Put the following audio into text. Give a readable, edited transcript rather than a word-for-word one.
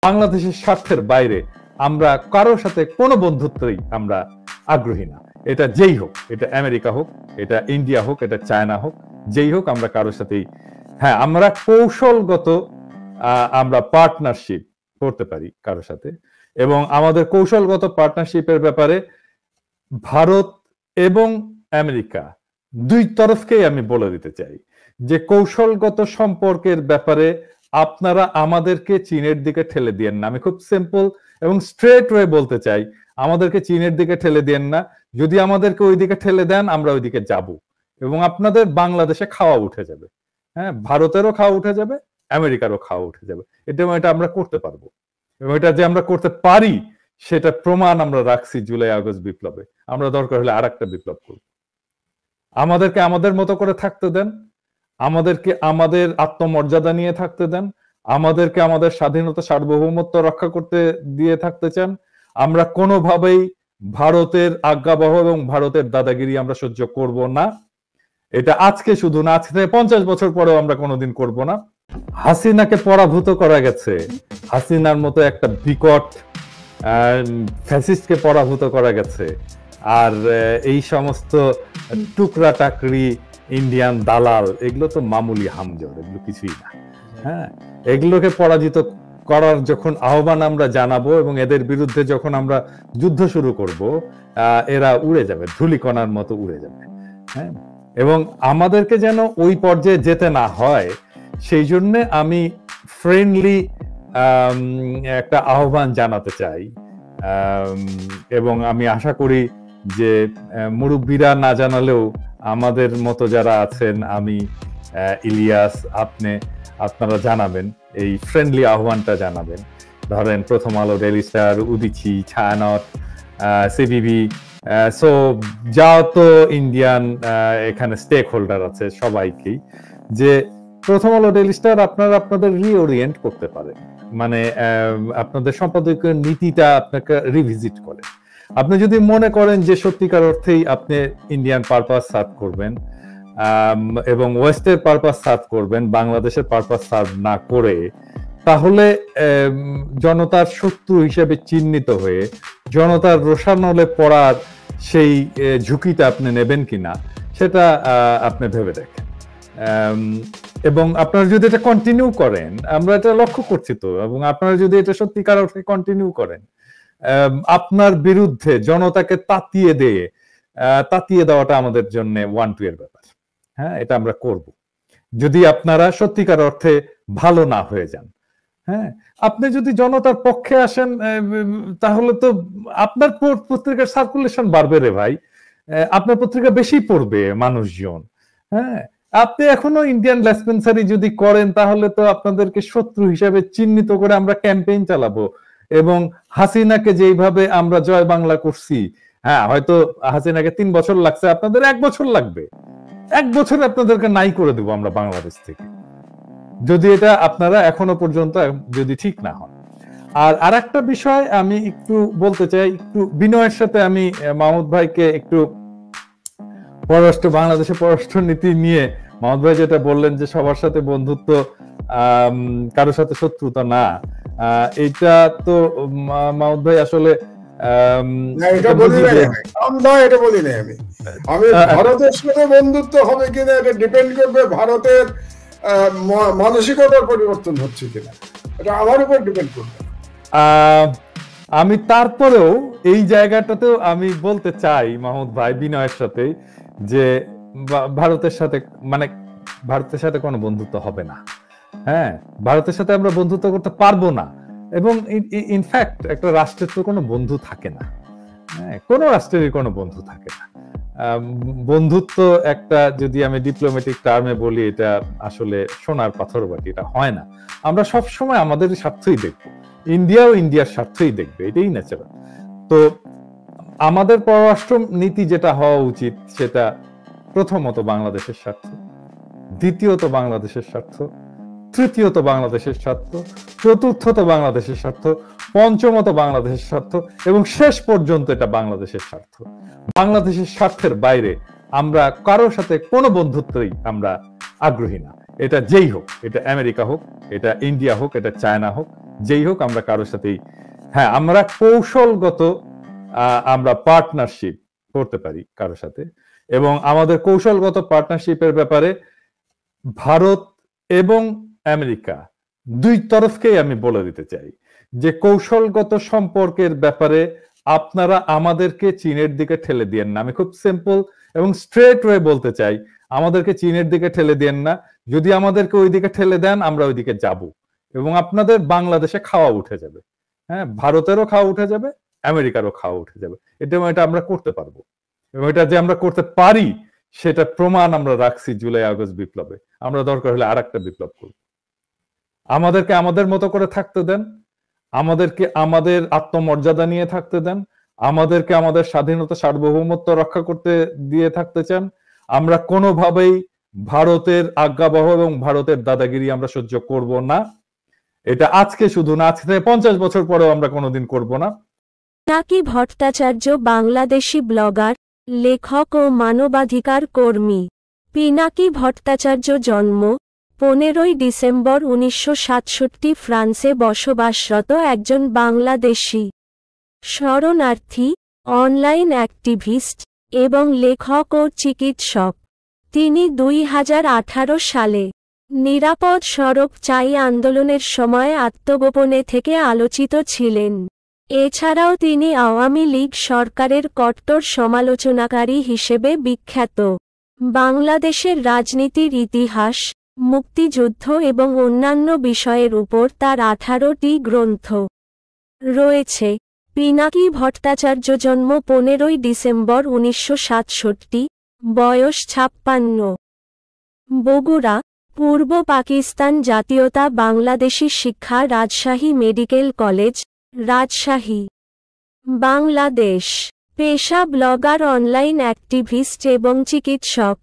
বাংলাদেশের স্বার্থের বাইরে আমরা কারোর সাথে কোনো বন্ধুত্বই আমরা আগ্রহী না। এটা যেই হোক, এটা আমেরিকা হোক, এটা ইন্ডিয়া হোক, এটা চায়না হোক, যেই হোক, আমরা কারোর সাথেই, হ্যাঁ, আমরা কৌশলগত আমরা পার্টনারশিপ করতে পারি কারোর সাথে, এবং আমাদের কৌশলগত পার্টনারশিপের ব্যাপারে ভারত এবং আমেরিকা দুই তরফকেই আমি বলে দিতে চাই যে কৌশলগত সম্পর্কের ব্যাপারে আপনারা আমাদেরকে চীনের দিকে ঠেলে দিয়েন না। আমি খুব সিম্পল এবং স্ট্রেট ওয়ে বলতে চাই, আমাদেরকে চীনের দিকে ঠেলে দিয়েন না। যদি আমাদেরকে ওই দিকে ঠেলে দেন, আমরা ওই দিকে যাব, এবং আপনাদের বাংলাদেশে খাওয়া উঠে যাবে। হ্যাঁ, ভারতেরও খাওয়া উঠে যাবে, আমেরিকারও খাওয়া উঠে যাবে। এটা আমরা করতে পারবো, এবং এটা যে আমরা করতে পারি সেটা প্রমাণ আমরা রাখছি জুলাই আগস্ট বিপ্লবে। আমরা দরকার হলে আর একটা বিপ্লব করব। আমাদেরকে আমাদের মতো করে থাকতে দেন, আমাদেরকে আমাদের আত্মমর্যাদা নিয়ে থাকতে দেন, আমাদেরকে আমাদের স্বাধীনতা সার্বভৌমত্ব রক্ষা করতে দিয়ে থাকতে চান। আমরা কোনোভাবেই ভারতের আজ্ঞাবহ এবং ভারতের দাদাগিরি আমরা সহ্য করব না। এটা আজকে শুধু না, আজকে 50 বছর পরেও আমরা কোনোদিন করব না। হাসিনাকে পরাভূত করা গেছে, হাসিনার মতো একটা বিকট ফ্যাসিস্টকে পরাভূত করা গেছে, আর এই সমস্ত টুকরা টাকরি ইন্ডিয়ান দালাল, এগুলো তো মামুলি হামজর, এগুলো কিছুই না। হ্যাঁ, এগুলোকে পরাজিত করার যখন আহ্বান আমরা জানাবো এবং এদের বিরুদ্ধে যখন আমরা যুদ্ধ শুরু করব, এরা উড়ে যাবে, ধূলিকণার মতো উড়ে যাবে। হ্যাঁ, এবং আমাদেরকে যেন ওই পর্যায়ে যেতে না হয়, সেই জন্য আমি ফ্রেন্ডলি একটা আহ্বান জানাতে চাই, এবং আমি আশা করি যে মুরব্বীরা না জানালেও আমাদের মতো যারা আছেন, আমি, ইলিয়াস, আপনারা জানাবেন, এই ফ্রেন্ডলি আহ্বানটা জানাবেন। ধরেন প্রথম আলো, daily star, Udichi, Chhayanaut, CVV, so যত ইন্ডিয়ান এখানে স্টেক হোল্ডার আছে সবাইকেই, যে প্রথম আলো, ডেইলি স্টার আপনারা আপনাদের রিওরিয়েন্ট করতে পারেন, মানে আপনাদের সম্পাদকীয় নীতিটা আপনাকে রিভিজিট করে। আপনি যদি মনে করেন যে সত্যিকার অর্থেই আপনি ইন্ডিয়ান পারপাস সার্ভ করবেন এবং ওয়েস্টের পারপাস সার্ভ করবেন, বাংলাদেশের পারপাস সার্ভ না করে, তাহলে জনতার শত্রু হিসেবে চিহ্নিত হয়ে জনতার রোষানলে পড়ার সেই ঝুঁকিটা আপনি নেবেন কিনা সেটা আপনি ভেবে দেখেন। এবং আপনারা যদি এটা কন্টিনিউ করেন, আমরা এটা লক্ষ্য করছি তো, এবং আপনারা যদি এটা সত্যিকার অর্থে কন্টিনিউ করেন, আপনার বিরুদ্ধে জনতাকে তাতিয়ে দেওয়াটা আমাদের জন্য 1-2 এর ব্যাপার। হ্যাঁ, এটা আমরা করব যদি আপনারা সত্যিকার অর্থে ভালো না হয়ে যান। হ্যাঁ, আপনি যদি জনতার পক্ষে আসেন, তাহলে তো আপনার পত্রিকার সার্কুলেশন বাড়বে রে ভাই, আপনার পত্রিকা বেশি পড়বে মানুষজন। হ্যাঁ, আপনি এখনো ইন্ডিয়ান লেসপেন্সারি যদি করেন, তাহলে তো আপনাদেরকে শত্রু হিসেবে চিহ্নিত করে আমরা ক্যাম্পেইন চালাবো, এবং হাসিনাকে যেইভাবে আমরা জয় বাংলা করছি, হ্যাঁ, হয়তো হাসিনাকে 3 বছর লাগছে, আপনাদের 1 বছর লাগবে। 1 বছরে আপনাদেরকে নাই করে দেবো আমরা বাংলাদেশ থেকে, যদি এটা আপনারা এখনো পর্যন্ত যদি ঠিক না হন। আর আরেকটা বিষয় আমি একটু বলতে চাই, একটু বিনয়ের সাথে আমি মাহমুদ ভাইকে একটু বাংলাদেশের পররাষ্ট্র নীতি নিয়ে, মাহমুদ ভাই যেটা বললেন যে সবার সাথে বন্ধুত্ব, কারোর সাথে শত্রুতা না, এটা তো মাহমুদ ভাই আসলে এটা বলি নাই আমি। ভারতের সাথে বন্ধুত্ব হবে কিনা এটা ডিপেন্ড করবে ভারতের মানসিকতার পরিবর্তন হচ্ছে কিনা, এটা আমার উপর ডিপেন্ড করবে। আমি তারপরেও এই জায়গাটাতেও আমি বলতে চাই মাহমুদ ভাই বিনয়ের সাথে, যে ভারতের সাথে কোনো বন্ধুত্ব হবে না। হ্যাঁ, ভারতের সাথে আমরা বন্ধুত্ব করতে পারবো না, এবং ইনফ্যাক্ট একটা রাষ্ট্রের তো কোনো বন্ধু থাকে না। হ্যাঁ, কোনো রাষ্ট্রেরই কোনো বন্ধু থাকে না। বন্ধুত্ব একটা, যদি আমি ডিপ্লোম্যাটিক টার্মে বলি, এটা আসলে সোনার পাথর বাটি, এটা হয় না। আমরা সব সময় আমাদের স্বার্থই দেখবো, ইন্ডিয়াও ইন্ডিয়ার স্বার্থই দেখবে, এটাই ন্যাচারাল। তো আমাদের পররাষ্ট্র নীতি যেটা হওয়া উচিত, সেটা প্রথমত বাংলাদেশের স্বার্থ, দ্বিতীয়ত বাংলাদেশের স্বার্থ, তৃতীয়ত বাংলাদেশের স্বার্থ, চতুর্থত বাংলাদেশের স্বার্থ, পঞ্চমত বাংলাদেশের স্বার্থ, এবং শেষ পর্যন্ত এটা বাংলাদেশের স্বার্থ। বাংলাদেশের স্বার্থের বাইরে আমরা কারোর সাথে কোনো বন্ধুত্বই আমরা আগ্রহী না। এটা যেই হোক, এটা আমেরিকা হোক, এটা ইন্ডিয়া হোক, এটা চায়না হোক, যেই হোক, আমরা কারোর সাথেই, হ্যাঁ আমরা কৌশলগত আমরা পার্টনারশিপ করতে পারি কারোর সাথে, এবং আমাদের কৌশলগত পার্টনারশিপের ব্যাপারে ভারত এবং আমেরিকা দুই তরফকেই আমি বলে দিতে চাই যে কৌশলগত সম্পর্কের ব্যাপারে আপনারা আমাদেরকে চীনের দিকে ঠেলে দিয়েন না। আমি খুব সিম্পল এবং স্ট্রেট ওয়ে বলতে চাই, আমাদেরকে চীনের দিকে ঠেলে দিয়েন না। যদি আমাদেরকে ওই দিকে ঠেলে দেন, আমরা ওই দিকে যাব, এবং আপনাদের বাংলাদেশে খাওয়া উঠে যাবে, হ্যাঁ ভারতেরও খাওয়া উঠে যাবে, আমেরিকারও খাওয়া উঠে যাবে। এটা আমরা করতে পারবো, এবং এটা যে আমরা করতে পারি সেটা প্রমাণ আমরা রাখছি জুলাই আগস্ট বিপ্লবে। আমরা দরকার হলে আর একটা বিপ্লব করব। আমাদেরকে আমাদের মতো করে থাকতে দেন, আমাদেরকে আমাদের আত্মমর্যাদা নিয়ে থাকতে দেন, আমাদেরকে আমাদের স্বাধীনতা সার্বভৌমত্ব রক্ষা করতে দিয়ে থাকতে চান। আমরা কোনোভাবেই ভারতের আজ্ঞাবহ এবং ভারতের দাদাগিরি আমরা সহ্য করব না। এটা আজকে শুধু না, আজ থেকে 50 বছর পরেও আমরা কোনোদিন করব না। পিনাকি ভট্টাচার্য বাংলাদেশি ব্লগার, লেখক ও মানবাধিকার কর্মী। পিনাকি ভট্টাচার্য জন্ম 15 ডিসেম্বর 1967, ফ্রান্সে বসবাসরত একজন বাংলাদেশি শরণার্থী, অনলাইন অ্যাক্টিভিস্ট এবং লেখক ও চিকিৎসক। তিনি 2018 সালে নিরাপদ সড়ক চাই আন্দোলনের সময় আত্মগোপনে থেকে আলোচিত ছিলেন। এছাড়াও তিনি আওয়ামী লীগ সরকারের কট্টর সমালোচনাকারী হিসেবে বিখ্যাত। বাংলাদেশের রাজনীতির ইতিহাস, মুক্তিযুদ্ধ এবং অন্যান্য বিষয়ের উপর তার 18টি গ্রন্থ রয়েছে। পিনাকি ভট্টাচার্য জন্ম 15 ডিসেম্বর 1967, বয়স 56। বগুড়া, পূর্ব পাকিস্তান জাতীয়তা, বাংলাদেশি শিক্ষা, রাজশাহী মেডিকেল কলেজ, রাজশাহী, বাংলাদেশ। পেশা ব্লগার, অনলাইন অ্যাক্টিভিস্ট এবং চিকিৎসক।